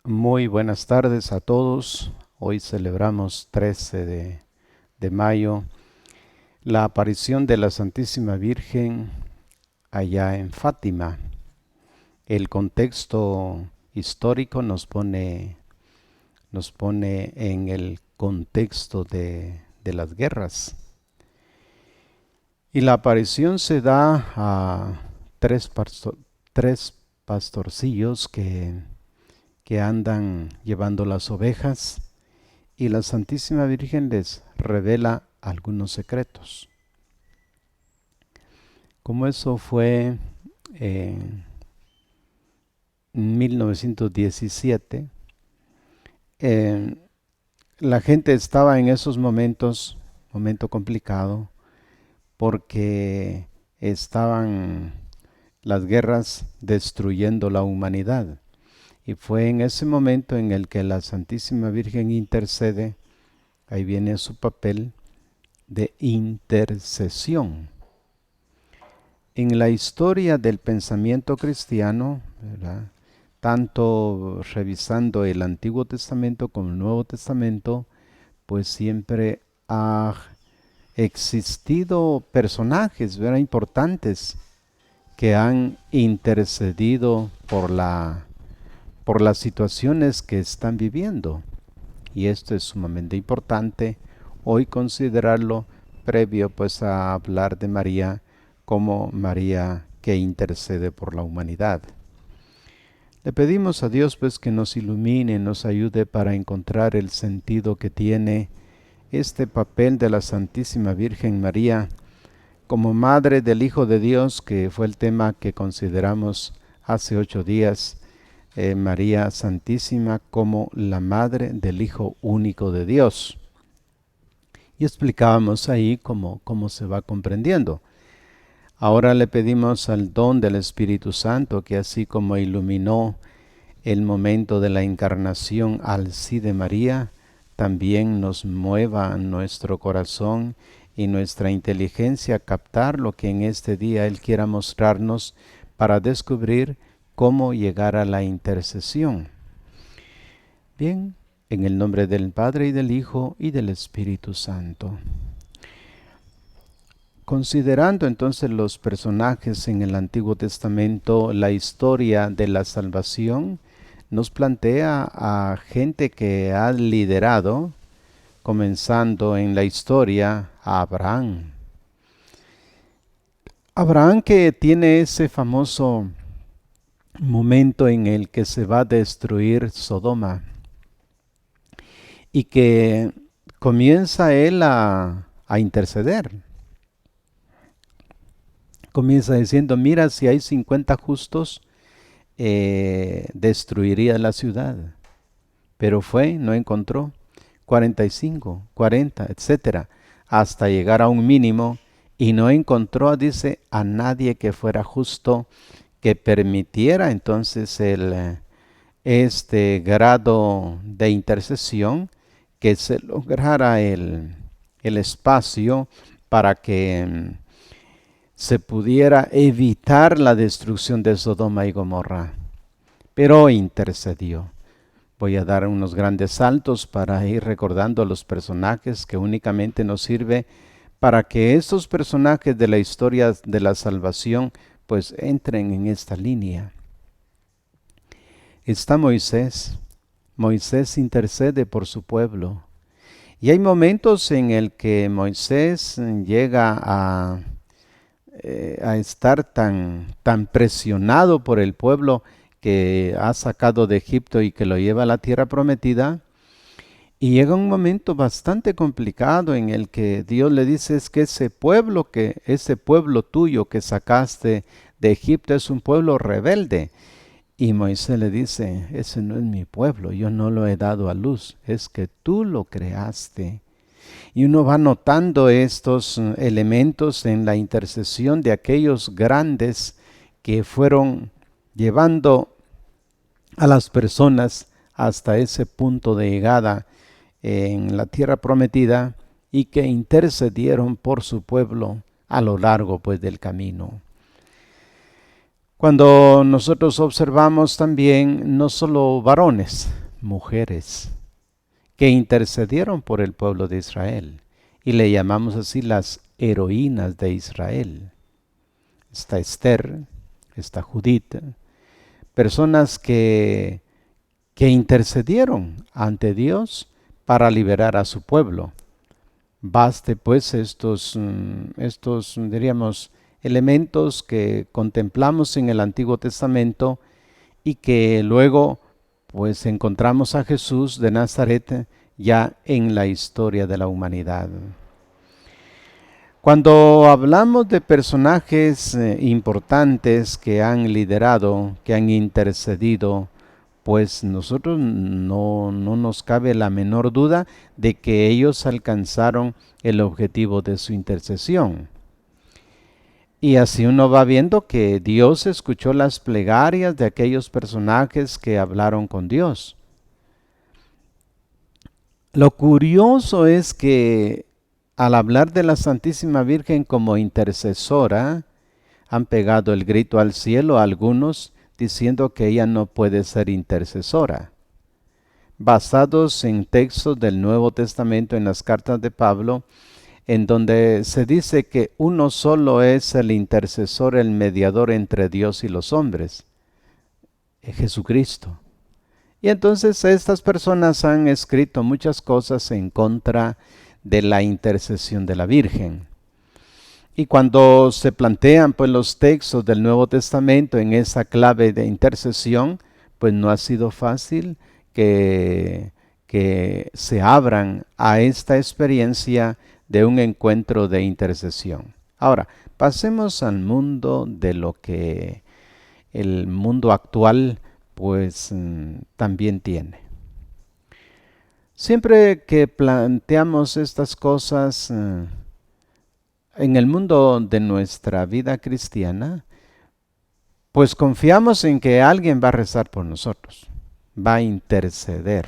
Muy buenas tardes a todos. Hoy celebramos 13 de mayo la aparición de la Santísima Virgen allá en Fátima. El contexto histórico nos pone en el contexto de las guerras. Y la aparición se da a tres pastorcillos que andan llevando las ovejas y la Santísima Virgen les revela algunos secretos. Como eso fue en 1917, eh, la gente estaba en esos momentos, momento complicado, porque estaban las guerras destruyendo la humanidad. Y fue en ese momento en el que la Santísima Virgen intercede. Ahí viene su papel de intercesión. En la historia del pensamiento cristiano, ¿verdad?, tanto revisando el Antiguo Testamento como el Nuevo Testamento, pues siempre ha existido personajes, ¿verdad?, importantes que han intercedido por las situaciones que están viviendo. Y esto es sumamente importante hoy considerarlo previo pues a hablar de María como María que intercede por la humanidad. Le pedimos a Dios pues que nos ilumine, nos ayude para encontrar el sentido que tiene este papel de la Santísima Virgen María como Madre del Hijo de Dios, que fue el tema que consideramos hace 8 días. María Santísima como la Madre del Hijo único de Dios. Y explicábamos ahí cómo se va comprendiendo. Ahora le pedimos al don del Espíritu Santo que así como iluminó el momento de la encarnación al sí de María, también nos mueva nuestro corazón y nuestra inteligencia a captar lo que en este día Él quiera mostrarnos para descubrir cómo llegar a la intercesión. Bien, en el nombre del Padre y del Hijo y del Espíritu Santo. Considerando entonces los personajes en el Antiguo Testamento, la historia de la salvación nos plantea a gente que ha liderado, comenzando en la historia, a Abraham. Abraham que tiene ese famoso momento en el que se va a destruir Sodoma y que comienza él a interceder. Comienza diciendo, mira, si hay 50 justos, destruiría la ciudad. Pero fue, no encontró 45, 40, etcétera, hasta llegar a un mínimo y no encontró, dice, a nadie que fuera justo que permitiera entonces este grado de intercesión, que se lograra el espacio para que se pudiera evitar la destrucción de Sodoma y Gomorra. Pero intercedió. Voy a dar unos grandes saltos para ir recordando a los personajes que únicamente nos sirve para que estos personajes de la historia de la salvación pues entren en esta línea. Está Moisés. Moisés intercede por su pueblo. Y hay momentos en el que Moisés llega a estar tan presionado por el pueblo que ha sacado de Egipto y que lo lleva a la tierra prometida. Y llega un momento bastante complicado en el que Dios le dice es que ese pueblo tuyo que sacaste de Egipto es un pueblo rebelde. Y Moisés le dice, ese no es mi pueblo, yo no lo he dado a luz, es que tú lo creaste. Y uno va notando estos elementos en la intercesión de aquellos grandes que fueron llevando a las personas hasta ese punto de llegada en la tierra prometida y que intercedieron por su pueblo a lo largo pues del camino. Cuando nosotros observamos también no solo varones, mujeres, que intercedieron por el pueblo de Israel, y le llamamos así las heroínas de Israel. Está Esther, está Judith, personas que intercedieron ante Dios para liberar a su pueblo. Baste pues estos, diríamos, elementos que contemplamos en el Antiguo Testamento y que luego pues encontramos a Jesús de Nazaret ya en la historia de la humanidad. Cuando hablamos de personajes importantes que han liderado, que han intercedido, pues nosotros no nos cabe la menor duda de que ellos alcanzaron el objetivo de su intercesión. Y así uno va viendo que Dios escuchó las plegarias de aquellos personajes que hablaron con Dios. Lo curioso es que al hablar de la Santísima Virgen como intercesora, han pegado el grito al cielo a algunos diciendo que ella no puede ser intercesora. Basados en textos del Nuevo Testamento en las cartas de Pablo, en donde se dice que uno solo es el intercesor, el mediador entre Dios y los hombres, Jesucristo. Y entonces estas personas han escrito muchas cosas en contra de la intercesión de la Virgen. Y cuando se plantean pues los textos del Nuevo Testamento en esa clave de intercesión, pues no ha sido fácil que se abran a esta experiencia de un encuentro de intercesión. Ahora, pasemos al mundo de lo que el mundo actual pues también tiene. Siempre que planteamos estas cosas en el mundo de nuestra vida cristiana, pues confiamos en que alguien va a rezar por nosotros, va a interceder.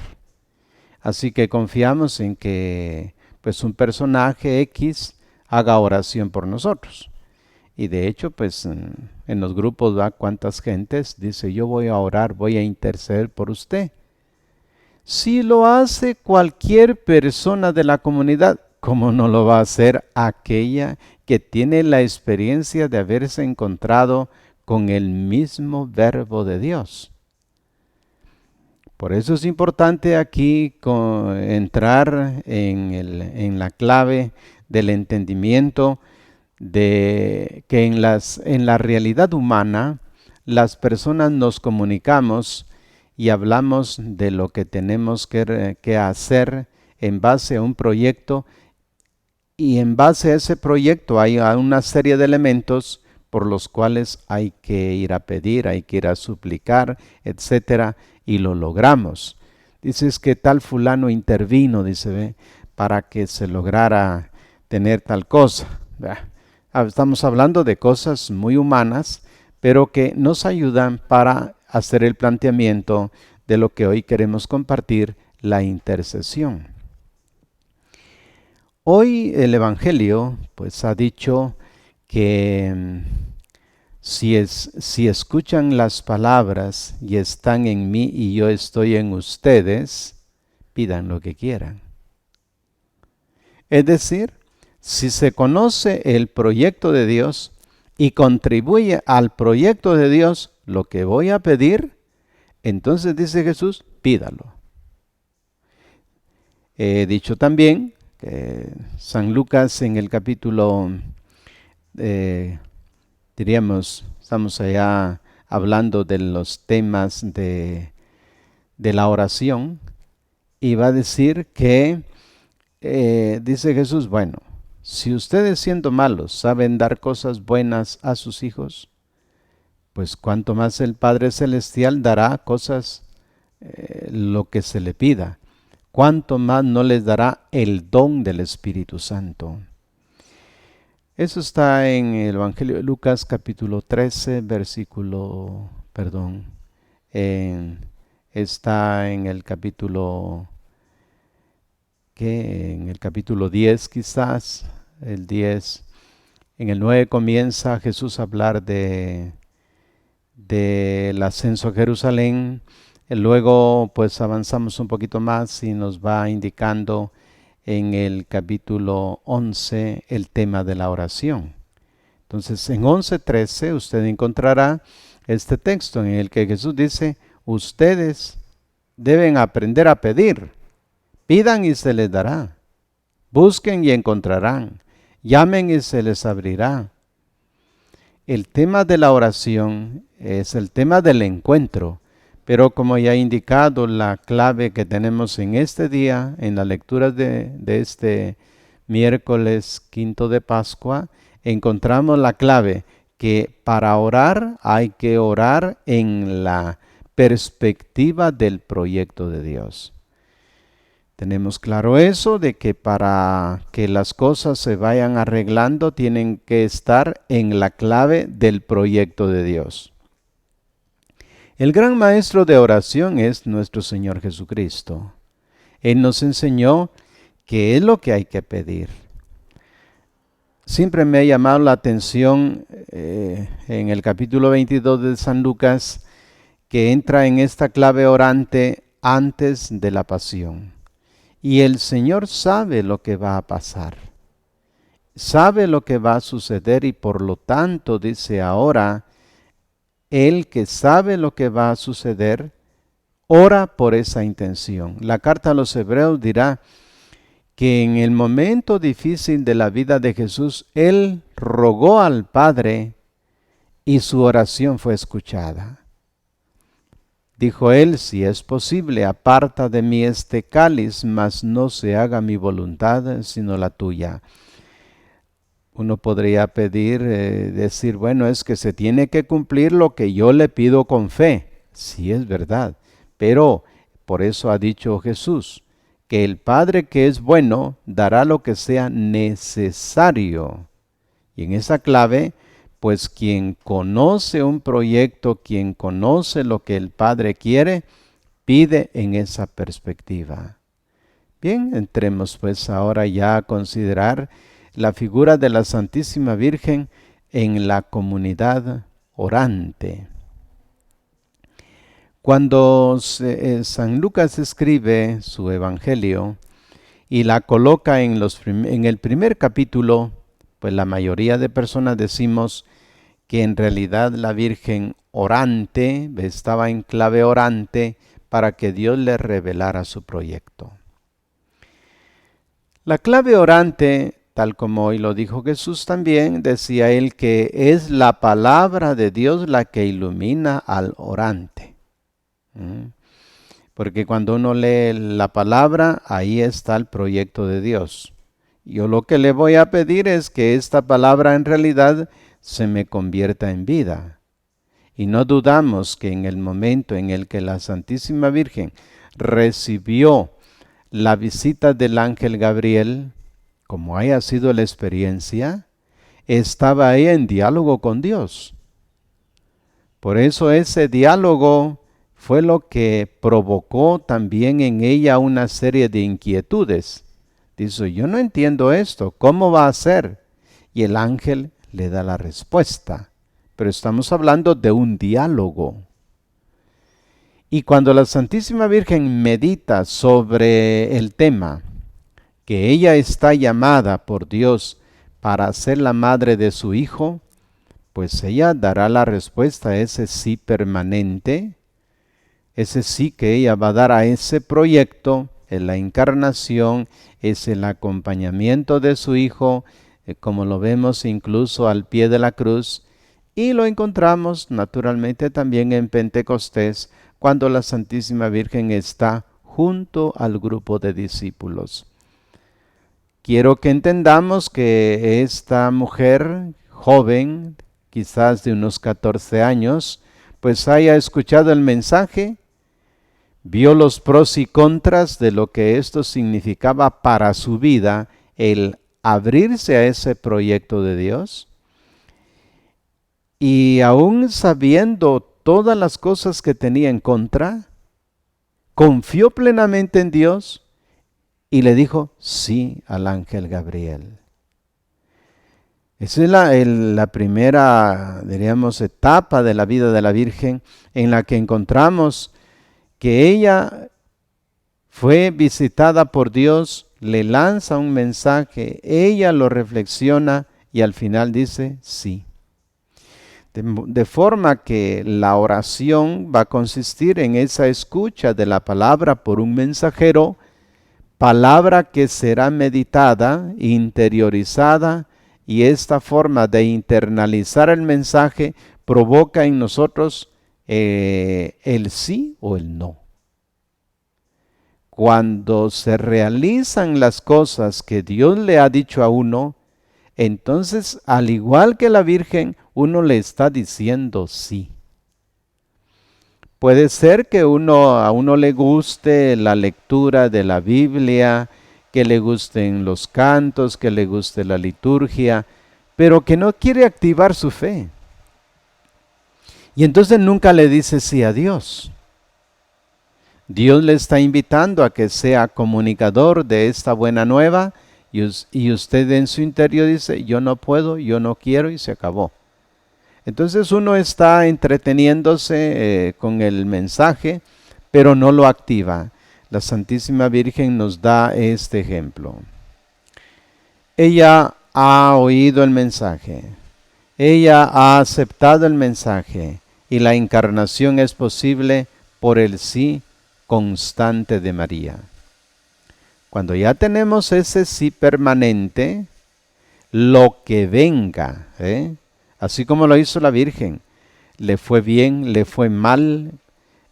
Así que confiamos en que pues un personaje X haga oración por nosotros. Y de hecho, pues en los grupos va cuántas gentes dice, yo voy a orar, voy a interceder por usted. Si lo hace cualquier persona de la comunidad, ¿cómo no lo va a hacer aquella que tiene la experiencia de haberse encontrado con el mismo verbo de Dios? Por eso es importante aquí entrar en la clave del entendimiento de que en la realidad humana las personas nos comunicamos y hablamos de lo que tenemos que hacer en base a un proyecto, y en base a ese proyecto hay una serie de elementos por los cuales hay que ir a pedir, hay que ir a suplicar, etcétera, y lo logramos. Dices que tal fulano intervino, dice, ¿ve?, para que se lograra tener tal cosa. Estamos hablando de cosas muy humanas, pero que nos ayudan para hacer el planteamiento de lo que hoy queremos compartir, la intercesión. Hoy el Evangelio pues ha dicho que si escuchan las palabras y están en mí y yo estoy en ustedes, pidan lo que quieran. Es decir, si se conoce el proyecto de Dios y contribuye al proyecto de Dios lo que voy a pedir, entonces dice Jesús, pídalo. He dicho también que San Lucas en el capítulo, estamos allá hablando de los temas de la oración, y va a decir que, dice Jesús, bueno, si ustedes siendo malos saben dar cosas buenas a sus hijos, pues cuánto más el Padre Celestial dará cosas, lo que se le pida. Cuánto más no les dará el don del Espíritu Santo. Eso está en el Evangelio de Lucas capítulo 13, está en el capítulo, en el capítulo 10 quizás, el 10. En el 9 comienza Jesús a hablar de del ascenso a Jerusalén. Luego pues avanzamos un poquito más y nos va indicando en el capítulo 11 el tema de la oración. Entonces en 11:13 usted encontrará este texto en el que Jesús dice: ustedes deben aprender a pedir, pidan y se les dará, busquen y encontrarán, llamen y se les abrirá. El tema de la oración es el tema del encuentro, pero como ya he indicado, la clave que tenemos en este día, en la lectura de este miércoles quinto de Pascua, encontramos la clave que para orar hay que orar en la perspectiva del proyecto de Dios. Tenemos claro eso, de que para que las cosas se vayan arreglando tienen que estar en la clave del proyecto de Dios. El gran maestro de oración es nuestro Señor Jesucristo. Él nos enseñó qué es lo que hay que pedir. Siempre me ha llamado la atención en el capítulo 22 de San Lucas, que entra en esta clave orante antes de la pasión. Y el Señor sabe lo que va a pasar, sabe lo que va a suceder y por lo tanto dice ahora, el que sabe lo que va a suceder, ora por esa intención. La carta a los Hebreos dirá que en el momento difícil de la vida de Jesús, Él rogó al Padre y su oración fue escuchada. Dijo él: si es posible, aparta de mí este cáliz, mas no se haga mi voluntad, sino la tuya. Uno podría pedir, decir, bueno, es que se tiene que cumplir lo que yo le pido con fe. Sí, es verdad. Pero por eso ha dicho Jesús, que el Padre que es bueno dará lo que sea necesario. Y en esa clave, pues quien conoce un proyecto, quien conoce lo que el Padre quiere, pide en esa perspectiva. Bien, entremos pues ahora ya a considerar la figura de la Santísima Virgen en la comunidad orante. Cuando San Lucas escribe su evangelio y la coloca en el primer capítulo, pues la mayoría de personas decimos que en realidad la Virgen orante estaba en clave orante para que Dios le revelara su proyecto. La clave orante, tal como hoy lo dijo Jesús también, decía él que es la palabra de Dios la que ilumina al orante. Porque cuando uno lee la palabra, ahí está el proyecto de Dios. Yo lo que le voy a pedir es que esta palabra en realidad se me convierta en vida. Y no dudamos que en el momento en el que la Santísima Virgen recibió la visita del ángel Gabriel, como haya sido la experiencia, estaba ahí en diálogo con Dios. Por eso ese diálogo fue lo que provocó también en ella una serie de inquietudes. Dice, yo no entiendo esto, ¿cómo va a ser? Y el ángel le da la respuesta. Pero estamos hablando de un diálogo. Y cuando la Santísima Virgen medita sobre el tema, que ella está llamada por Dios para ser la madre de su Hijo, pues ella dará la respuesta a ese sí permanente, ese sí que ella va a dar a ese proyecto, en la encarnación, es el acompañamiento de su Hijo, como lo vemos incluso al pie de la cruz, y lo encontramos naturalmente también en Pentecostés, cuando la Santísima Virgen está junto al grupo de discípulos. Quiero que entendamos que esta mujer joven, quizás de unos 14 años, pues haya escuchado el mensaje, vio los pros y contras de lo que esto significaba para su vida, el abrirse a ese proyecto de Dios. Y aún sabiendo todas las cosas que tenía en contra, confió plenamente en Dios y le dijo sí al ángel Gabriel. Esa es la primera, diríamos, etapa de la vida de la Virgen en la que encontramos que ella fue visitada por Dios, le lanza un mensaje, ella lo reflexiona y al final dice sí. De forma que la oración va a consistir en esa escucha de la palabra por un mensajero, palabra que será meditada, interiorizada, y esta forma de internalizar el mensaje provoca en nosotros el sí o el no. Cuando se realizan las cosas que Dios le ha dicho a uno, entonces, al igual que la Virgen, uno le está diciendo sí. Puede ser que a uno le guste la lectura de la Biblia, que le gusten los cantos, que le guste la liturgia, pero que no quiere activar su fe. Y entonces nunca le dice sí a Dios. Dios le está invitando a que sea comunicador de esta buena nueva y usted en su interior dice, yo no puedo, yo no quiero y se acabó. Entonces uno está entreteniéndose con el mensaje, pero no lo activa. La Santísima Virgen nos da este ejemplo. Ella ha oído el mensaje, ella ha aceptado el mensaje y la encarnación es posible por el sí constante de María. Cuando ya tenemos ese sí permanente, lo que venga, así como lo hizo la Virgen, le fue bien, le fue mal,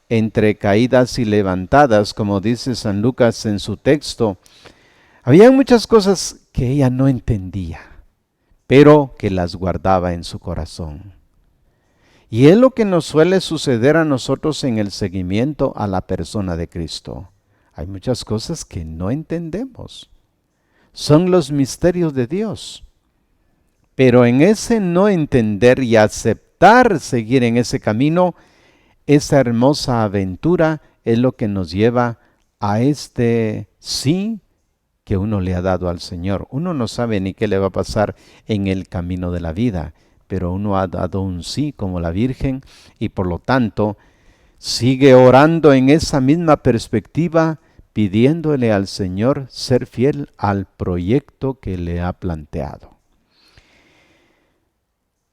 entre caídas y levantadas, como dice San Lucas en su texto, había muchas cosas que ella no entendía, pero que las guardaba en su corazón. Y es lo que nos suele suceder a nosotros en el seguimiento a la persona de Cristo. Hay muchas cosas que no entendemos. Son los misterios de Dios. Pero en ese no entender y aceptar seguir en ese camino, esa hermosa aventura es lo que nos lleva a este sí que uno le ha dado al Señor. Uno no sabe ni qué le va a pasar en el camino de la vida, pero uno ha dado un sí como la Virgen y por lo tanto sigue orando en esa misma perspectiva, pidiéndole al Señor ser fiel al proyecto que le ha planteado.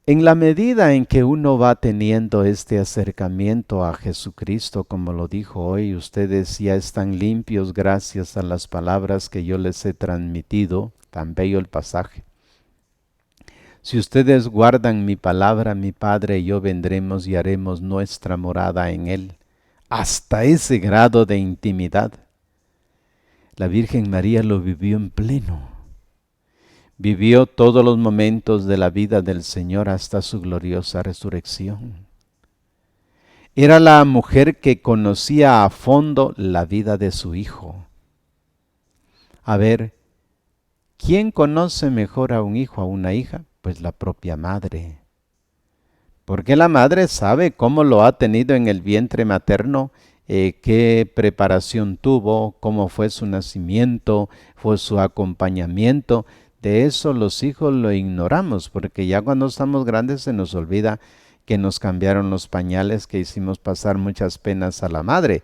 En la medida en que uno va teniendo este acercamiento a Jesucristo, como lo dijo hoy, ustedes ya están limpios gracias a las palabras que yo les he transmitido, tan bello el pasaje. Si ustedes guardan mi palabra, mi Padre y yo vendremos y haremos nuestra morada en él. Hasta ese grado de intimidad. La Virgen María lo vivió en pleno. Vivió todos los momentos de la vida del Señor hasta su gloriosa resurrección. Era la mujer que conocía a fondo la vida de su Hijo. A ver, ¿quién conoce mejor a un hijo, a una hija? Pues la propia madre. Porque la madre sabe cómo lo ha tenido en el vientre materno, qué preparación tuvo, cómo fue su nacimiento, fue su acompañamiento. De eso los hijos lo ignoramos, porque ya cuando estamos grandes se nos olvida que nos cambiaron los pañales, que hicimos pasar muchas penas a la madre.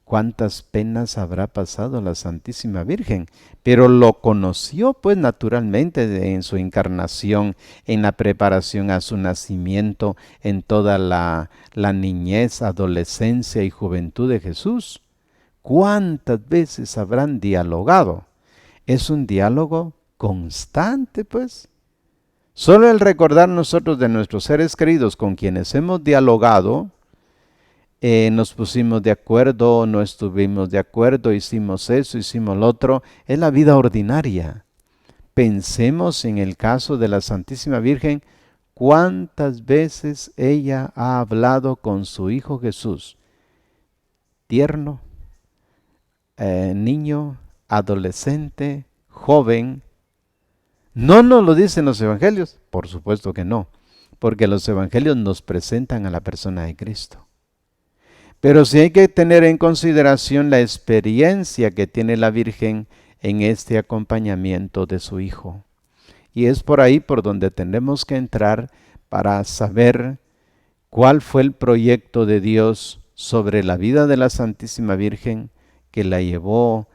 ¿Cuántas penas habrá pasado la Santísima Virgen? Pero lo conoció pues naturalmente en su encarnación, en la preparación a su nacimiento, en toda la niñez, adolescencia y juventud de Jesús. ¿Cuántas veces habrán dialogado? Es un diálogo constante, pues. Solo el recordar nosotros de nuestros seres queridos con quienes hemos dialogado, nos pusimos de acuerdo, no estuvimos de acuerdo, hicimos eso, hicimos lo otro, es la vida ordinaria. Pensemos en el caso de la Santísima Virgen, cuántas veces ella ha hablado con su Hijo Jesús, tierno, niño, adolescente, joven. ¿No nos lo dicen los evangelios? Por supuesto que no, porque los evangelios nos presentan a la persona de Cristo. Pero sí hay que tener en consideración la experiencia que tiene la Virgen en este acompañamiento de su Hijo. Y es por ahí por donde tenemos que entrar para saber cuál fue el proyecto de Dios sobre la vida de la Santísima Virgen que la llevó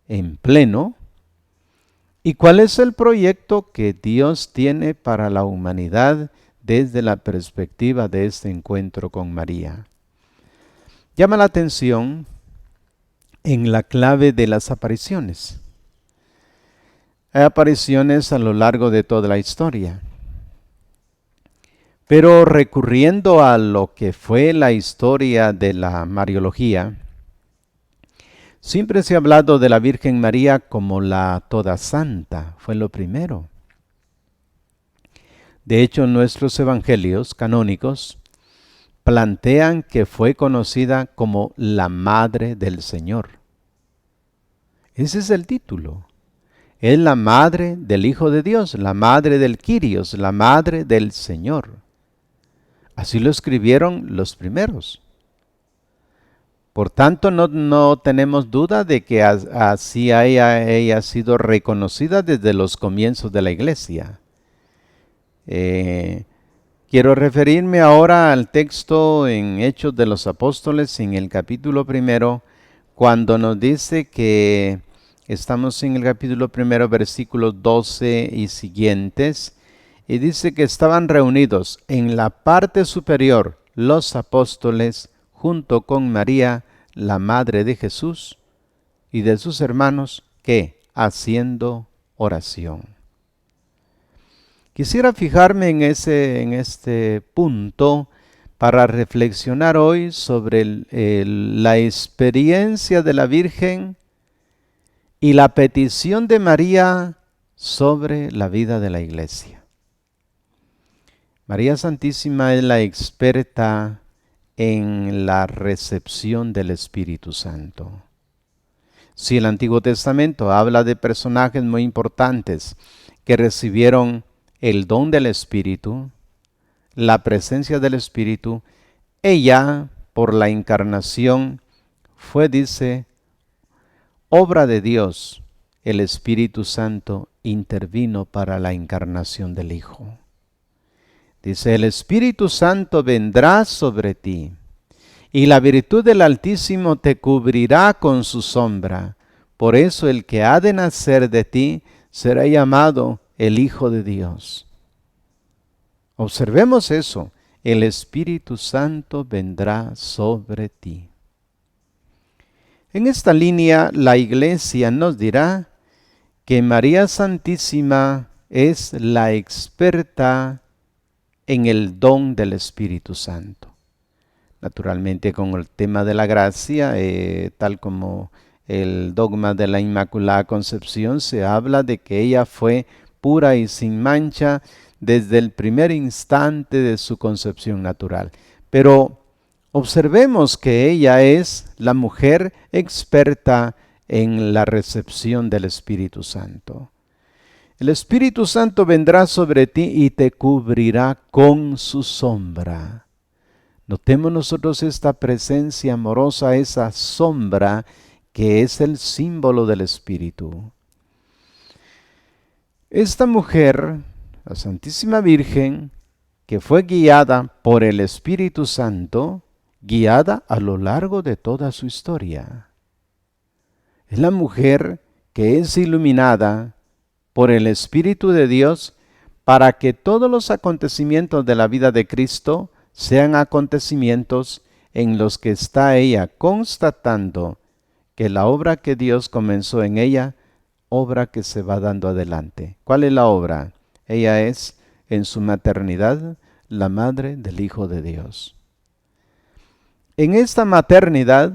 en pleno, y cuál es el proyecto que Dios tiene para la humanidad desde la perspectiva de este encuentro con María. Llama la atención en la clave de las apariciones. Hay apariciones a lo largo de toda la historia. Pero recurriendo a lo que fue la historia de la Mariología, siempre se ha hablado de la Virgen María como la Toda Santa, fue lo primero. De hecho, nuestros evangelios canónicos plantean que fue conocida como la Madre del Señor. Ese es el título. Es la Madre del Hijo de Dios, la Madre del Kyrios, la Madre del Señor. Así lo escribieron los primeros. Por tanto, no tenemos duda de que así haya sido reconocida desde los comienzos de la Iglesia. Quiero referirme ahora al texto en Hechos de los Apóstoles, en el capítulo 1, cuando nos dice que estamos en el capítulo 1, versículos 12 y siguientes, y dice que estaban reunidos en la parte superior los apóstoles junto con María, la madre de Jesús, y de sus hermanos, que haciendo oración. Quisiera fijarme en este punto para reflexionar hoy sobre la experiencia de la Virgen y la petición de María sobre la vida de la Iglesia. María Santísima es la experta en la recepción del Espíritu Santo. Si el Antiguo Testamento habla de personajes muy importantes que recibieron el don del Espíritu, la presencia del Espíritu, ella, por la encarnación, fue, dice, obra de Dios. El Espíritu Santo intervino para la encarnación del Hijo. Dice, el Espíritu Santo vendrá sobre ti, y la virtud del Altísimo te cubrirá con su sombra. Por eso el que ha de nacer de ti será llamado el Hijo de Dios. Observemos eso. El Espíritu Santo vendrá sobre ti. En esta línea, la Iglesia nos dirá que María Santísima es la experta en el don del Espíritu Santo. Naturalmente, con el tema de la gracia, tal como el dogma de la Inmaculada Concepción, se habla de que ella fue pura y sin mancha desde el primer instante de su concepción natural. Pero observemos que ella es la mujer experta en la recepción del Espíritu Santo. El Espíritu Santo vendrá sobre ti y te cubrirá con su sombra. Notemos nosotros esta presencia amorosa, esa sombra que es el símbolo del Espíritu. Esta mujer, la Santísima Virgen, que fue guiada por el Espíritu Santo, guiada a lo largo de toda su historia. Es la mujer que es iluminada por el Espíritu de Dios para que todos los acontecimientos de la vida de Cristo sean acontecimientos en los que está ella constatando que la obra que Dios comenzó en ella, obra que se va dando adelante. ¿Cuál es la obra? Ella es, en su maternidad, la madre del Hijo de Dios. En esta maternidad,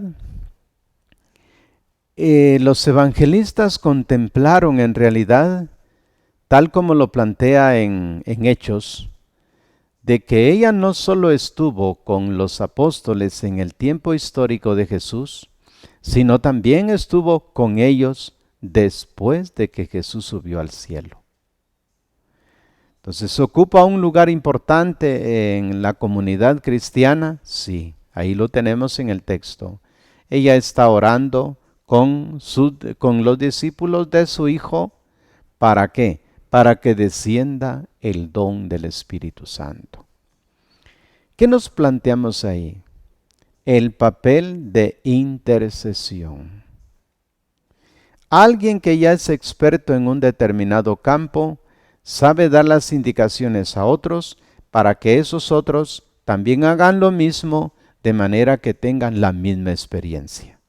los evangelistas contemplaron en realidad, tal como lo plantea en Hechos, de que ella no solo estuvo con los apóstoles en el tiempo histórico de Jesús, sino también estuvo con ellos después de que Jesús subió al cielo. Entonces, ¿ocupa un lugar importante en la comunidad cristiana? Sí, ahí lo tenemos en el texto. Ella está orando con los discípulos de su Hijo ¿Para qué? Para que descienda el don del Espíritu Santo. ¿Qué nos planteamos ahí? El papel de intercesión. Alguien que ya es experto en un determinado campo sabe dar las indicaciones a otros para que esos otros también hagan lo mismo de manera que tengan la misma experiencia.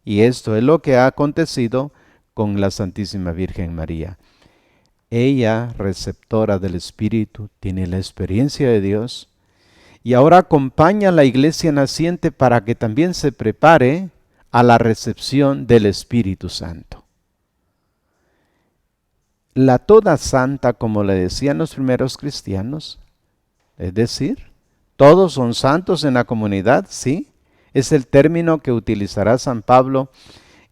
Y esto es lo que ha acontecido con la Santísima Virgen María. Ella, receptora del Espíritu, tiene la experiencia de Dios y ahora acompaña a la iglesia naciente para que también se prepare a la recepción del Espíritu Santo. La toda santa, como le decían los primeros cristianos, es decir, todos son santos en la comunidad, sí, es el término que utilizará San Pablo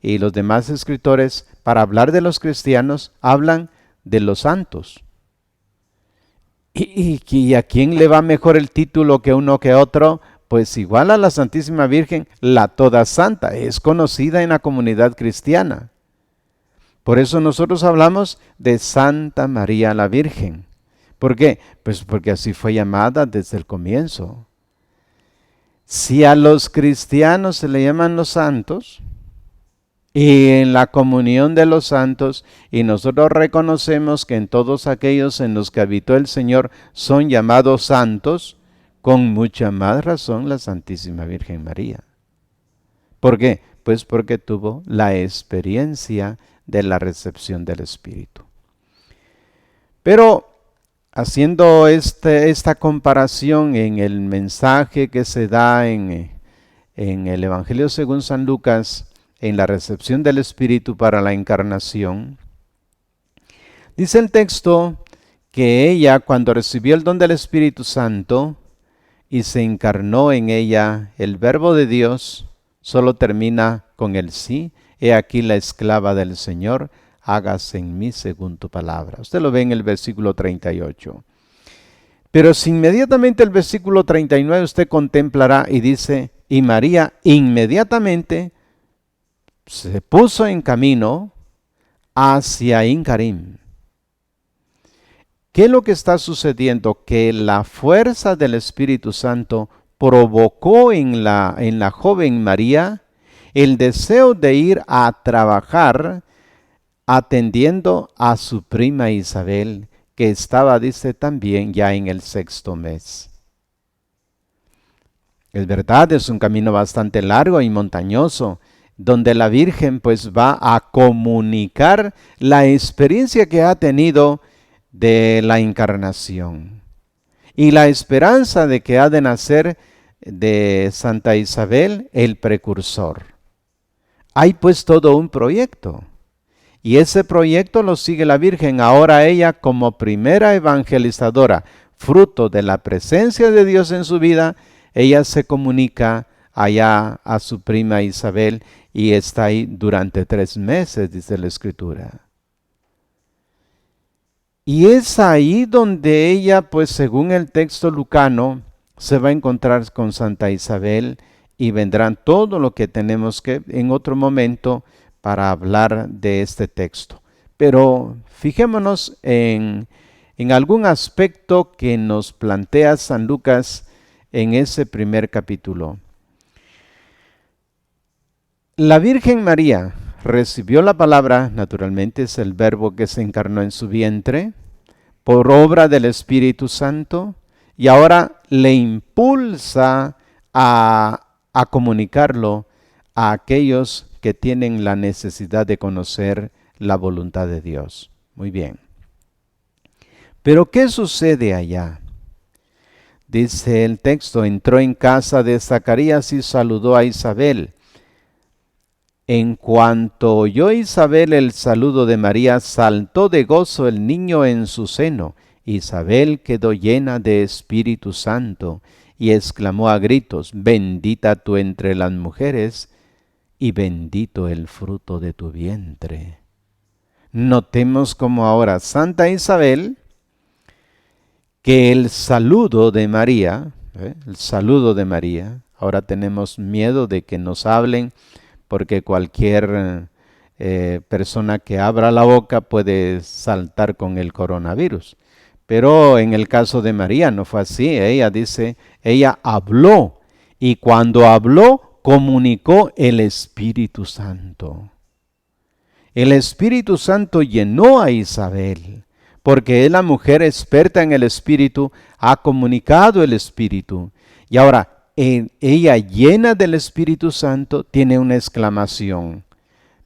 y los demás escritores para hablar de los cristianos, hablan de los santos. ¿Y a quién le va mejor el título que uno que otro? Pues igual a la Santísima Virgen, la toda santa, es conocida en la comunidad cristiana. Por eso nosotros hablamos de Santa María la Virgen. ¿Por qué? Pues porque así fue llamada desde el comienzo. Si a los cristianos se le llaman los santos, y en la comunión de los santos, y nosotros reconocemos que en todos aquellos en los que habitó el Señor son llamados santos, con mucha más razón la Santísima Virgen María. ¿Por qué? Pues porque tuvo la experiencia de la recepción del Espíritu. Pero haciendo esta comparación en el mensaje que se da en el Evangelio según San Lucas, en la recepción del Espíritu para la encarnación, dice el texto que ella, cuando recibió el don del Espíritu Santo y se encarnó en ella el Verbo de Dios, solo termina con el sí: he aquí la esclava del Señor, hágase en mí según tu palabra. Usted lo ve en el versículo 38. Pero si inmediatamente el versículo 39 usted contemplará y dice: y María inmediatamente se puso en camino hacia Incarim. ¿Qué es lo que está sucediendo? Que la fuerza del Espíritu Santo provocó en la joven María el deseo de ir a trabajar atendiendo a su prima Isabel, que estaba, dice, también ya en el 6º mes. Es verdad, es un camino bastante largo y montañoso, donde la Virgen pues va a comunicar la experiencia que ha tenido de la encarnación y la esperanza de que ha de nacer de Santa Isabel el precursor. Hay pues todo un proyecto y ese proyecto lo sigue la Virgen. Ahora ella, como primera evangelizadora, fruto de la presencia de Dios en su vida, ella se comunica allá a su prima Isabel y está ahí durante 3 meses, dice la Escritura. Y es ahí donde ella, pues según el texto lucano, se va a encontrar con Santa Isabel y vendrán todo lo que tenemos que en otro momento para hablar de este texto. Pero fijémonos en algún aspecto que nos plantea San Lucas en ese primer capítulo. La Virgen María recibió la palabra, naturalmente es el Verbo que se encarnó en su vientre, por obra del Espíritu Santo, y ahora le impulsa a comunicarlo a aquellos que tienen la necesidad de conocer la voluntad de Dios. Muy bien. Pero ¿qué sucede allá? Dice el texto: entró en casa de Zacarías y saludó a Isabel. En cuanto oyó Isabel el saludo de María, saltó de gozo el niño en su seno. Isabel quedó llena de Espíritu Santo y exclamó a gritos: bendita tú entre las mujeres y bendito el fruto de tu vientre. Notemos como ahora Santa Isabel, que el saludo de María, ahora tenemos miedo de que nos hablen porque cualquier persona que abra la boca puede saltar con el coronavirus. Pero en el caso de María no fue así. Ella dice, ella habló y cuando habló comunicó el Espíritu Santo. El Espíritu Santo llenó a Isabel, porque es la mujer experta en el Espíritu, ha comunicado el Espíritu. Y ahora, ella llena del Espíritu Santo tiene una exclamación: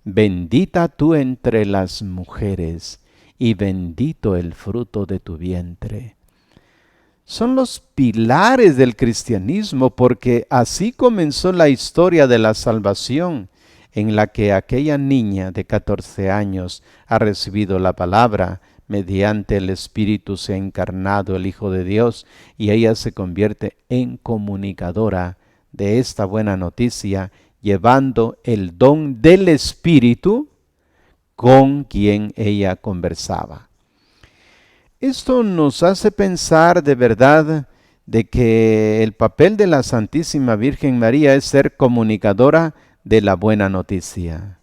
bendita tú entre las mujeres y bendito el fruto de tu vientre. Son los pilares del cristianismo, porque así comenzó la historia de la salvación, en la que aquella niña de 14 años ha recibido la palabra, mediante el Espíritu se ha encarnado el Hijo de Dios y ella se convierte en comunicadora de esta buena noticia, llevando el don del Espíritu con quien ella conversaba. Esto nos hace pensar de verdad de que el papel de la Santísima Virgen María es ser comunicadora de la buena noticia.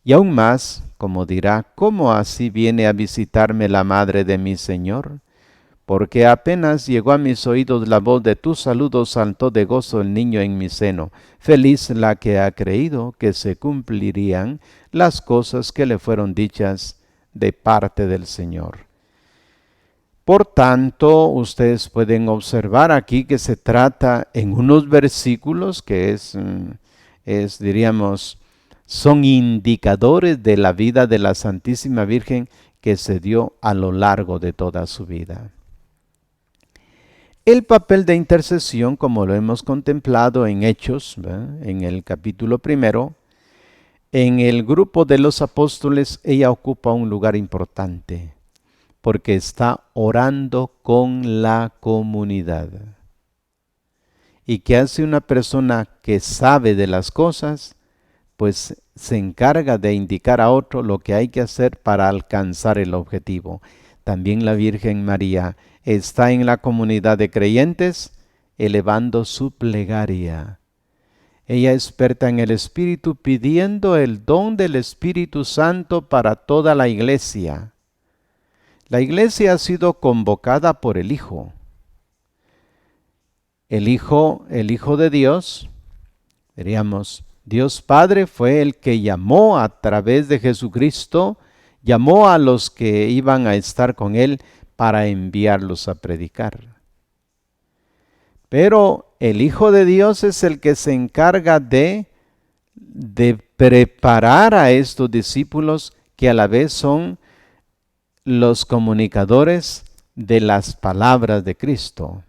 Y aún más, como dirá, ¿cómo así viene a visitarme la madre de mi Señor? Porque apenas llegó a mis oídos la voz de tu saludo, saltó de gozo el niño en mi seno. Feliz la que ha creído que se cumplirían las cosas que le fueron dichas de parte del Señor. Por tanto, ustedes pueden observar aquí que se trata en unos versículos que diríamos, son indicadores de la vida de la Santísima Virgen que se dio a lo largo de toda su vida. El papel de intercesión, como lo hemos contemplado en Hechos, en el capítulo 1, en el grupo de los apóstoles ella ocupa un lugar importante, porque está orando con la comunidad. ¿Y qué hace una persona que sabe de las cosas? Pues se encarga de indicar a otro lo que hay que hacer para alcanzar el objetivo. También la Virgen María está en la comunidad de creyentes elevando su plegaria. Ella es experta en el Espíritu, pidiendo el don del Espíritu Santo para toda la iglesia. La iglesia ha sido convocada por el Hijo. El Hijo de Dios, diríamos, Dios Padre fue el que llamó a través de Jesucristo, llamó a los que iban a estar con Él para enviarlos a predicar. Pero el Hijo de Dios es el que se encarga de preparar a estos discípulos que a la vez son los comunicadores de las palabras de Cristo.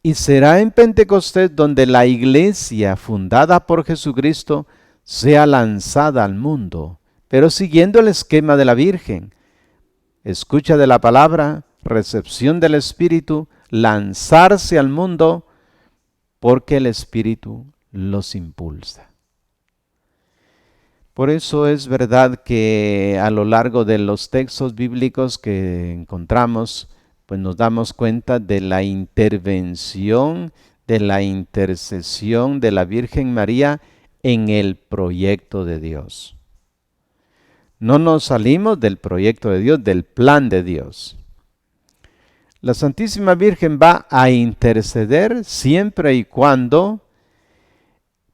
Y será en Pentecostés donde la iglesia fundada por Jesucristo sea lanzada al mundo, pero siguiendo el esquema de la Virgen. Escucha de la palabra, recepción del Espíritu, lanzarse al mundo, porque el Espíritu los impulsa. Por eso es verdad que a lo largo de los textos bíblicos que encontramos, pues nos damos cuenta de la intervención, de la intercesión de la Virgen María en el proyecto de Dios. No nos salimos del proyecto de Dios, del plan de Dios. La Santísima Virgen va a interceder siempre y cuando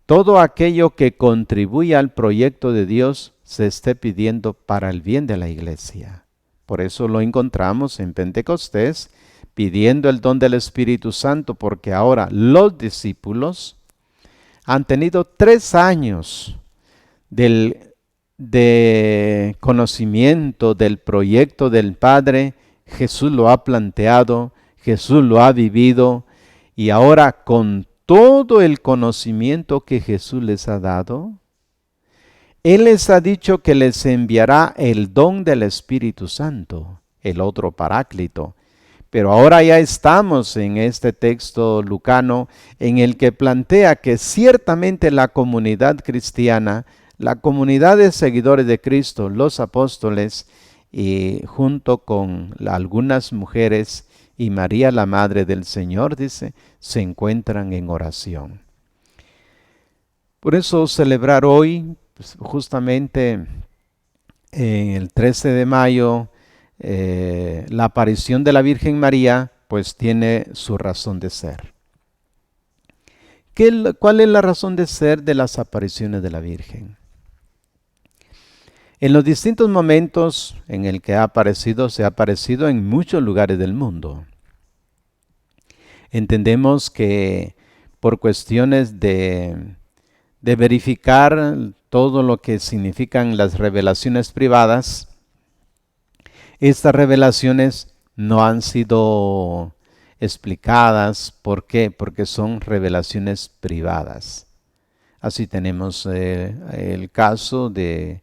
todo aquello que contribuye al proyecto de Dios se esté pidiendo para el bien de la iglesia. Por eso lo encontramos en Pentecostés, pidiendo el don del Espíritu Santo, porque ahora los discípulos han tenido 3 años de conocimiento del proyecto del Padre. Jesús lo ha planteado, Jesús lo ha vivido, y ahora con todo el conocimiento que Jesús les ha dado, Él les ha dicho que les enviará el don del Espíritu Santo, el otro Paráclito. Pero ahora ya estamos en este texto lucano en el que plantea que ciertamente la comunidad cristiana, la comunidad de seguidores de Cristo, los apóstoles, y junto con algunas mujeres y María la Madre del Señor, dice, se encuentran en oración. Por eso celebrar hoy Pues justamente en el 13 de mayo, la aparición de la Virgen María, pues tiene su razón de ser. ¿Cuál es la razón de ser de las apariciones de la Virgen? En los distintos momentos en el que ha aparecido, se ha aparecido en muchos lugares del mundo. Entendemos que por cuestiones de verificar todo lo que significan las revelaciones privadas, estas revelaciones no han sido explicadas. ¿Por qué? Porque son revelaciones privadas. Así tenemos el caso de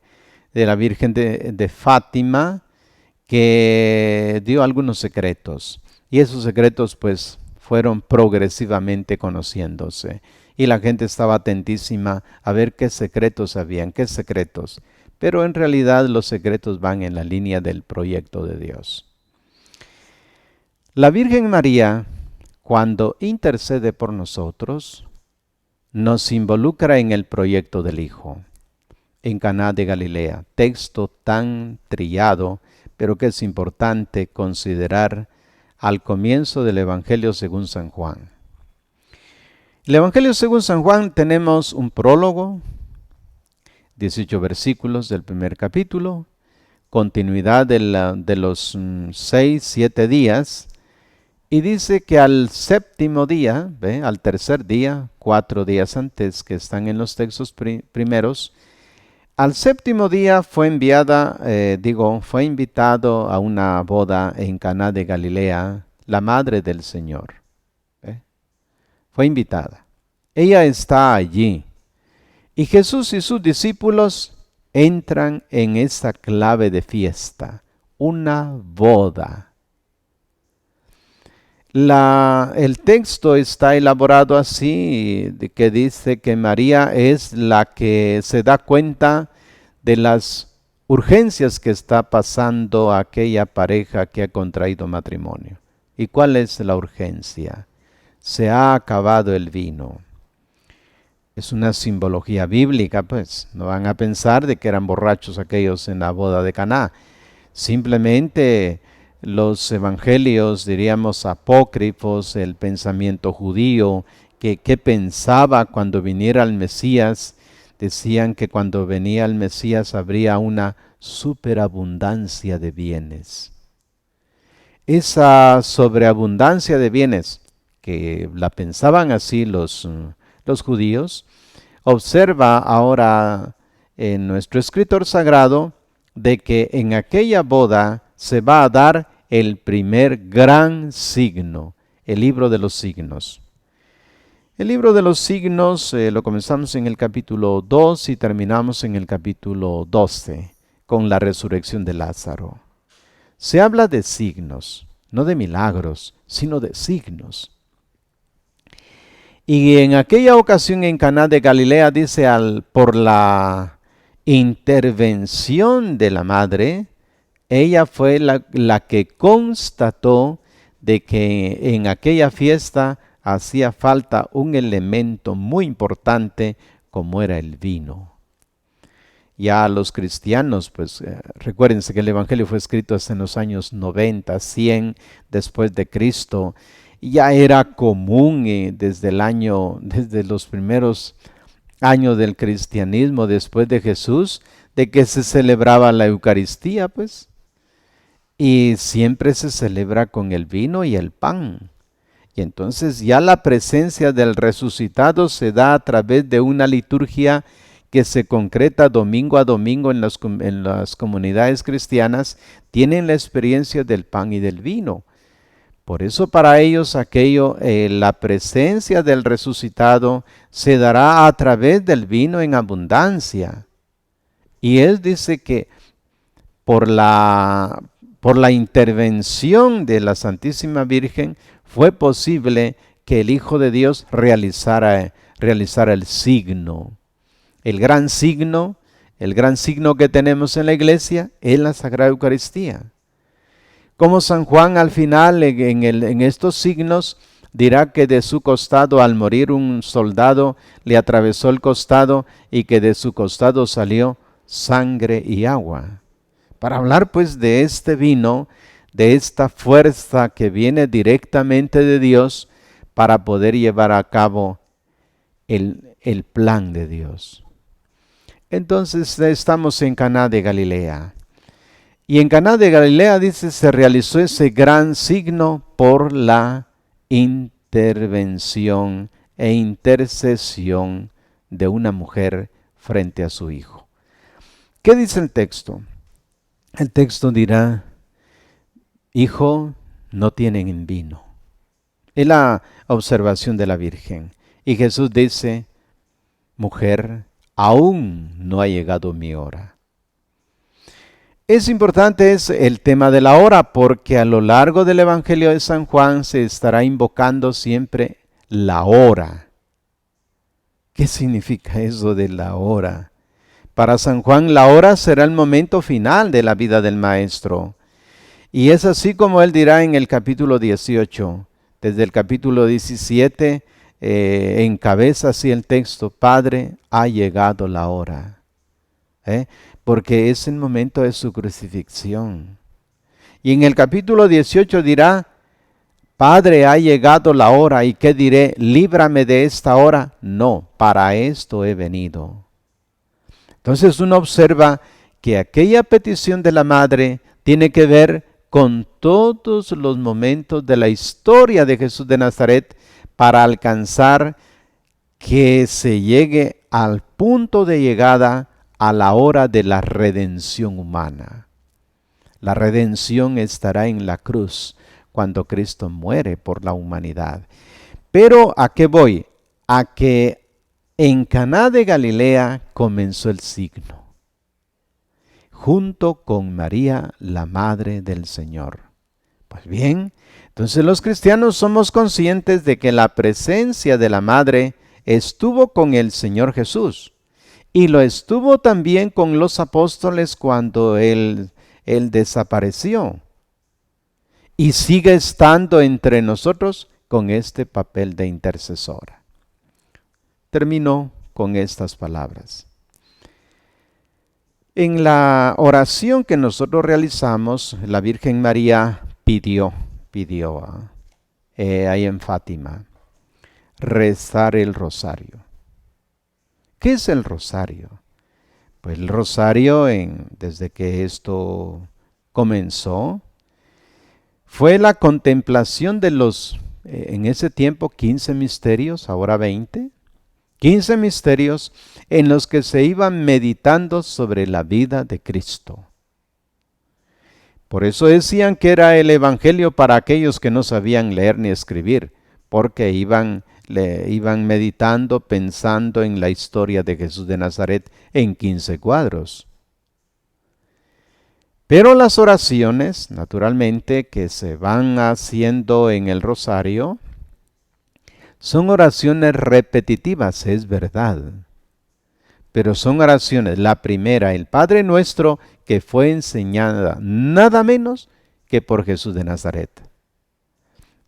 la Virgen de Fátima, que dio algunos secretos. Y esos secretos pues fueron progresivamente conociéndose. Y la gente estaba atentísima a ver qué secretos habían, qué secretos. Pero en realidad los secretos van en la línea del proyecto de Dios. La Virgen María, cuando intercede por nosotros, nos involucra en el proyecto del Hijo. En Caná de Galilea, texto tan trillado, pero que es importante considerar al comienzo del Evangelio según San Juan. El Evangelio según San Juan tenemos un prólogo, 18 versículos del primer capítulo, continuidad de los 6-7 días, y dice que al séptimo día, al tercer día, 4 días antes que están en los textos primeros, al séptimo día fue invitado a una boda en Caná de Galilea, la madre del Señor. Fue invitada. Ella está allí. Y Jesús y sus discípulos entran en esa clave de fiesta, una boda. El texto está elaborado así, que dice que María es la que se da cuenta de las urgencias que está pasando aquella pareja que ha contraído matrimonio. ¿Y cuál es la urgencia? Se ha acabado el vino. Es una simbología bíblica, pues. No van a pensar de que eran borrachos aquellos en la boda de Caná. Simplemente los evangelios, diríamos apócrifos, el pensamiento judío, que pensaba cuando viniera el Mesías, decían que cuando venía el Mesías habría una superabundancia de bienes. Esa sobreabundancia de bienes, que la pensaban así los judíos, observa ahora en nuestro escritor sagrado de que en aquella boda se va a dar el primer gran signo, el libro de los signos. El libro de los signos lo comenzamos en el capítulo 2 y terminamos en el capítulo 12 con la resurrección de Lázaro. Se habla de signos, no de milagros, sino de signos. Y en aquella ocasión en Caná de Galilea dice por la intervención de la madre, ella fue la que constató de que en aquella fiesta hacía falta un elemento muy importante como era el vino. Ya los cristianos, pues recuérdense que el Evangelio fue escrito hasta en los años 90, 100 después de Cristo. Ya era común desde los primeros años del cristianismo después de Jesús, de que se celebraba la Eucaristía, pues. Y siempre se celebra con el vino y el pan. Y entonces ya la presencia del resucitado se da a través de una liturgia que se concreta domingo a domingo en las comunidades cristianas. Tienen la experiencia del pan y del vino. Por eso para ellos la presencia del resucitado se dará a través del vino en abundancia. Y él dice que por la intervención de la Santísima Virgen fue posible que el Hijo de Dios realizara el signo. El gran signo que tenemos en la iglesia es la Sagrada Eucaristía. Como San Juan al final en estos signos dirá que de su costado al morir un soldado le atravesó el costado y que de su costado salió sangre y agua. Para hablar pues de este vino, de esta fuerza que viene directamente de Dios para poder llevar a cabo el plan de Dios. Entonces estamos en Caná de Galilea. Y en Caná de Galilea, dice, se realizó ese gran signo por la intervención e intercesión de una mujer frente a su hijo. ¿Qué dice el texto? El texto dirá, hijo, no tienen vino. Es la observación de la Virgen. Y Jesús dice, mujer, aún no ha llegado mi hora. Es importante el tema de la hora, porque a lo largo del Evangelio de San Juan se estará invocando siempre la hora. ¿Qué significa eso de la hora? Para San Juan la hora será el momento final de la vida del Maestro. Y es así como él dirá en el capítulo 18. Desde el capítulo 17 encabeza así el texto, Padre, ha llegado la hora. Porque es el momento de su crucifixión. Y en el capítulo 18 dirá, Padre, ha llegado la hora, ¿y qué diré? Líbrame de esta hora. No, para esto he venido. Entonces uno observa que aquella petición de la madre tiene que ver con todos los momentos de la historia de Jesús de Nazaret para alcanzar que se llegue al punto de llegada a la hora de la redención humana. La redención estará en la cruz cuando Cristo muere por la humanidad. Pero ¿a qué voy? A que en Caná de Galilea comenzó el signo, junto con María, la madre del Señor. Pues bien, entonces los cristianos somos conscientes de que la presencia de la madre estuvo con el Señor Jesús. Y lo estuvo también con los apóstoles cuando él desapareció. Y sigue estando entre nosotros con este papel de intercesora. Termino con estas palabras. En la oración que nosotros realizamos, la Virgen María pidió ahí en Fátima, rezar el rosario. ¿Qué es el rosario? Pues el rosario, desde que esto comenzó, fue la contemplación de en ese tiempo, 15 misterios, ahora 20. 15 misterios en los que se iban meditando sobre la vida de Cristo. Por eso decían que era el Evangelio para aquellos que no sabían leer ni escribir, porque iban meditando, pensando en la historia de Jesús de Nazaret en 15 cuadros. Pero las oraciones, naturalmente, que se van haciendo en el rosario, son oraciones repetitivas, es verdad. Pero son oraciones, la primera, el Padre Nuestro, que fue enseñada nada menos que por Jesús de Nazaret.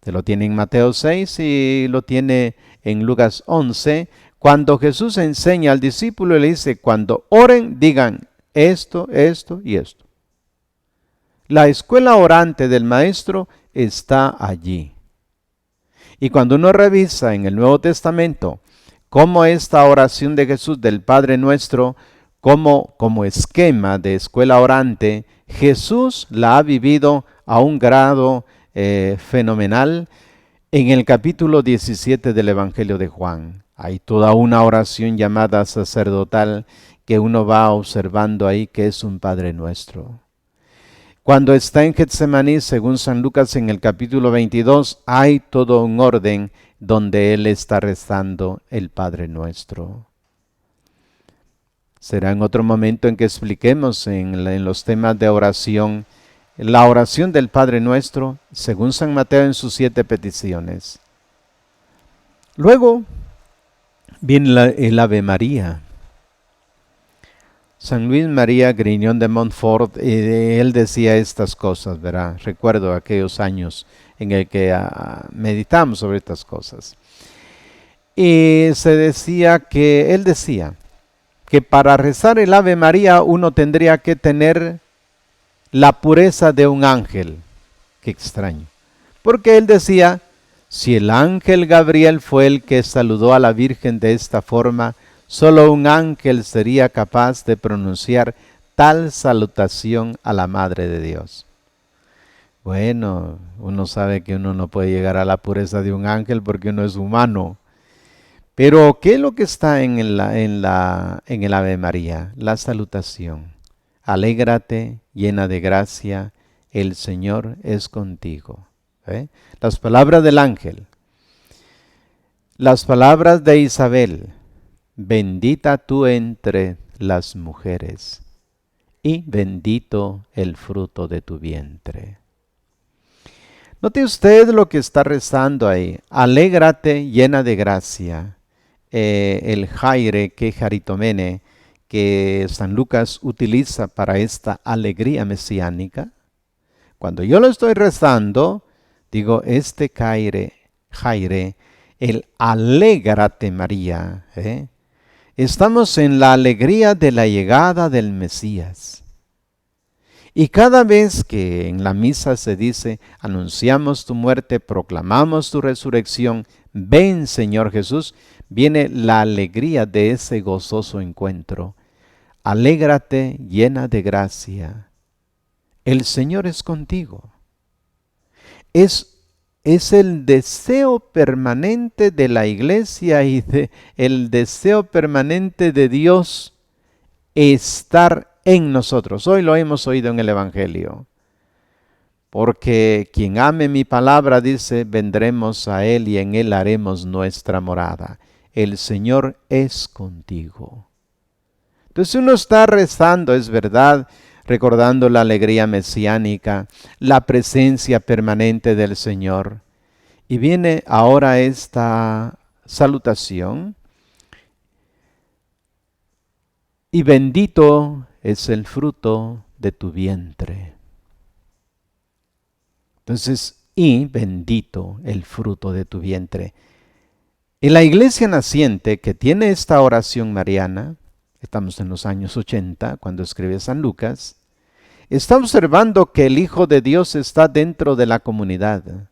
Se lo tiene en Mateo 6 y lo tiene en Lucas 11, cuando Jesús enseña al discípulo y le dice, cuando oren, digan esto, esto y esto. La escuela orante del Maestro está allí. Y cuando uno revisa en el Nuevo Testamento cómo esta oración de Jesús del Padre Nuestro, como esquema de escuela orante, Jesús la ha vivido a un grado fenomenal en el capítulo 17 del Evangelio de Juan. Hay toda una oración llamada sacerdotal que uno va observando ahí que es un Padre Nuestro. Cuando está en Getsemaní, según San Lucas en el capítulo 22, hay todo un orden donde Él está rezando el Padre Nuestro. Será en otro momento en que expliquemos en los temas de oración, la oración del Padre Nuestro, según San Mateo en sus 7 peticiones. Luego viene el Ave María. San Luis María Griñón de Montfort, él decía estas cosas, ¿verdad? Recuerdo aquellos años en el que meditamos sobre estas cosas. Y él decía que para rezar el Ave María uno tendría que tener la pureza de un ángel. Qué extraño. Porque él decía, si el ángel Gabriel fue el que saludó a la Virgen de esta forma, solo un ángel sería capaz de pronunciar tal salutación a la Madre de Dios. Bueno, uno sabe que uno no puede llegar a la pureza de un ángel porque uno es humano. Pero, ¿qué es lo que está en el Ave María? La salutación. Alégrate, llena de gracia, el Señor es contigo. Las palabras del ángel. Las palabras de Isabel. Bendita tú entre las mujeres, y bendito el fruto de tu vientre. Note usted lo que está rezando ahí. Alégrate, llena de gracia. El jaire, que jaritomene, que San Lucas utiliza para esta alegría mesiánica. Cuando yo lo estoy rezando, digo, este jaire, el alégrate María. Estamos en la alegría de la llegada del Mesías. Y cada vez que en la misa se dice, anunciamos tu muerte, proclamamos tu resurrección, ven Señor Jesús, viene la alegría de ese gozoso encuentro. Alégrate, llena de gracia. El Señor es contigo. Es el deseo permanente de la iglesia y el deseo permanente de Dios estar en nosotros. Hoy lo hemos oído en el Evangelio. Porque quien ame mi palabra, dice, vendremos a Él y en Él haremos nuestra morada. El Señor es contigo. Entonces uno está rezando, es verdad, recordando la alegría mesiánica, la presencia permanente del Señor. Y viene ahora esta salutación. Y bendito es el fruto de tu vientre. Entonces, y bendito el fruto de tu vientre. En la iglesia naciente que tiene esta oración mariana, estamos en los años 80, cuando escribe San Lucas, está observando que el Hijo de Dios está dentro de la comunidad,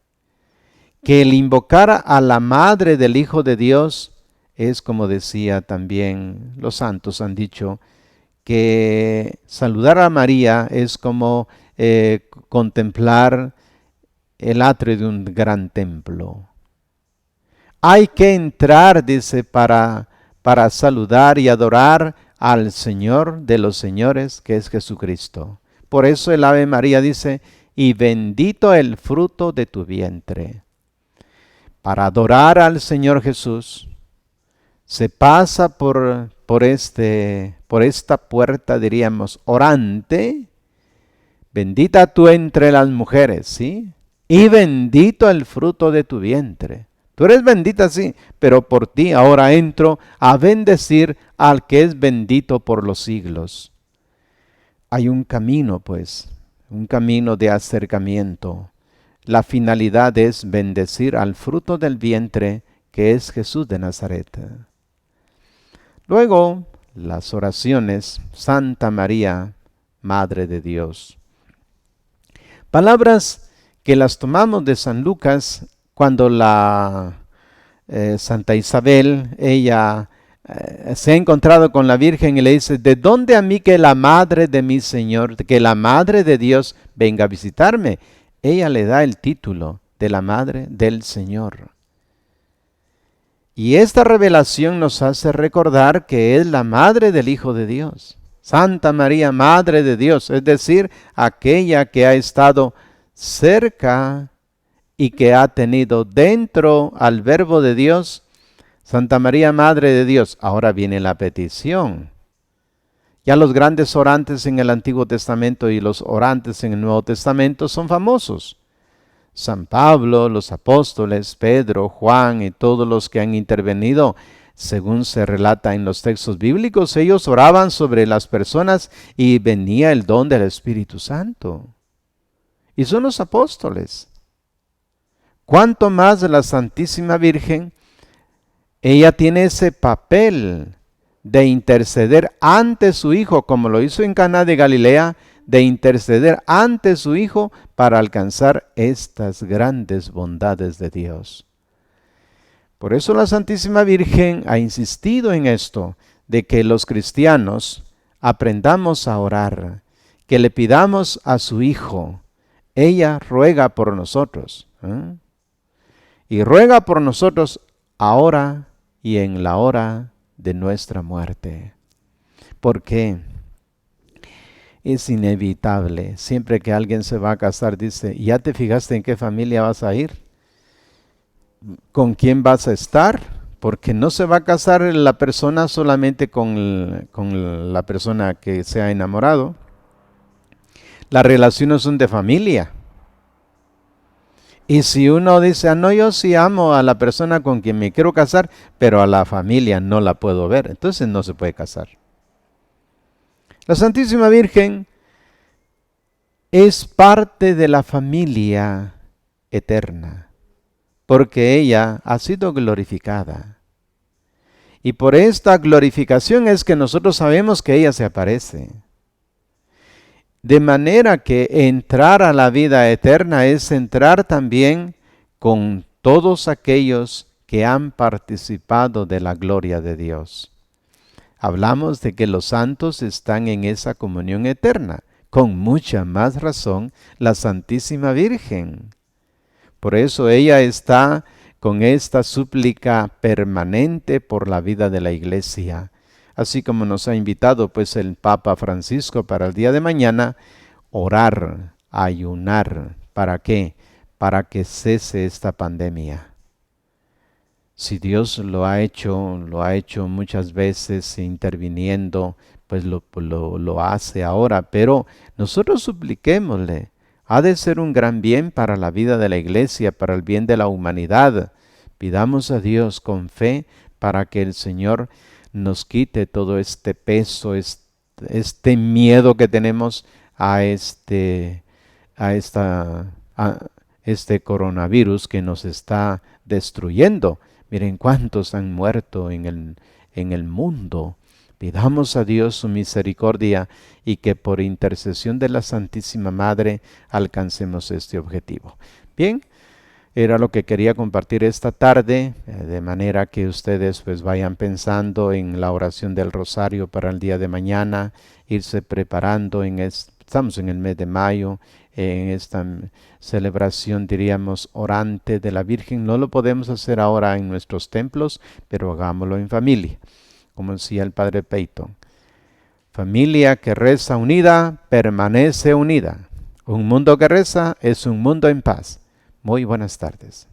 que el invocar a la Madre del Hijo de Dios es, como decía también los santos han dicho, que saludar a María es como contemplar el atrio de un gran templo. Hay que entrar, dice, para saludar y adorar al Señor de los señores, que es Jesucristo. Por eso el Ave María dice, y bendito el fruto de tu vientre. Para adorar al Señor Jesús, se pasa por esta puerta, diríamos, orante. Bendita tú entre las mujeres, ¿sí? Y bendito el fruto de tu vientre. Tú eres bendita, sí, pero por ti ahora entro a bendecir al que es bendito por los siglos. Hay un camino, pues, un camino de acercamiento. La finalidad es bendecir al fruto del vientre, que es Jesús de Nazaret. Luego, las oraciones, Santa María, Madre de Dios. Palabras que las tomamos de San Lucas cuando la Santa Isabel, ella se ha encontrado con la Virgen y le dice, ¿de dónde a mí que la Madre de mi Señor, que la Madre de Dios venga a visitarme? Ella le da el título de la Madre del Señor. Y esta revelación nos hace recordar que es la Madre del Hijo de Dios. Santa María, Madre de Dios, es decir, aquella que ha estado cerca y que ha tenido dentro al Verbo de Dios. Santa María, Madre de Dios. Ahora viene la petición. Ya los grandes orantes en el Antiguo Testamento y los orantes en el Nuevo Testamento son famosos. San Pablo, los apóstoles, Pedro, Juan y todos los que han intervenido, según se relata en los textos bíblicos, ellos oraban sobre las personas y venía el don del Espíritu Santo. Y son los apóstoles. cuánto más la Santísima Virgen, ella tiene ese papel de interceder ante su Hijo, como lo hizo en Caná de Galilea, de interceder ante su Hijo para alcanzar estas grandes bondades de Dios. Por eso la Santísima Virgen ha insistido en esto, de que los cristianos aprendamos a orar, que le pidamos a su Hijo. Ella ruega por nosotros, y ruega por nosotros ahora y en la hora de nuestra muerte. Porque es inevitable, siempre que alguien se va a casar, dice, ¿ya te fijaste en qué familia vas a ir? ¿Con quién vas a estar? Porque no se va a casar la persona solamente con la persona que se ha enamorado. Las relaciones son de familia. Y si uno dice, no, yo sí amo a la persona con quien me quiero casar, pero a la familia no la puedo ver, entonces no se puede casar. La Santísima Virgen es parte de la familia eterna, porque ella ha sido glorificada. Y por esta glorificación es que nosotros sabemos que ella se aparece. De manera que entrar a la vida eterna es entrar también con todos aquellos que han participado de la gloria de Dios. Hablamos de que los santos están en esa comunión eterna, con mucha más razón la Santísima Virgen. Por eso ella está con esta súplica permanente por la vida de la Iglesia. Así como nos ha invitado pues el Papa Francisco para el día de mañana, orar, ayunar. ¿Para qué? Para que cese esta pandemia. Si Dios lo ha hecho muchas veces interviniendo, pues lo hace ahora. Pero nosotros supliquémosle. Ha de ser un gran bien para la vida de la Iglesia, para el bien de la humanidad. Pidamos a Dios con fe para que el Señor nos quite todo este peso, este miedo que tenemos a este coronavirus que nos está destruyendo. Miren cuántos han muerto en el mundo. Pidamos a Dios su misericordia y que por intercesión de la Santísima Madre alcancemos este objetivo. Bien, era lo que quería compartir esta tarde, de manera que ustedes pues vayan pensando en la oración del rosario para el día de mañana, irse preparando, estamos en el mes de mayo, en esta celebración diríamos orante de la Virgen. No lo podemos hacer ahora en nuestros templos, pero hagámoslo en familia, como decía el Padre Peyton. Familia que reza unida, permanece unida. Un mundo que reza es un mundo en paz. Muy buenas tardes.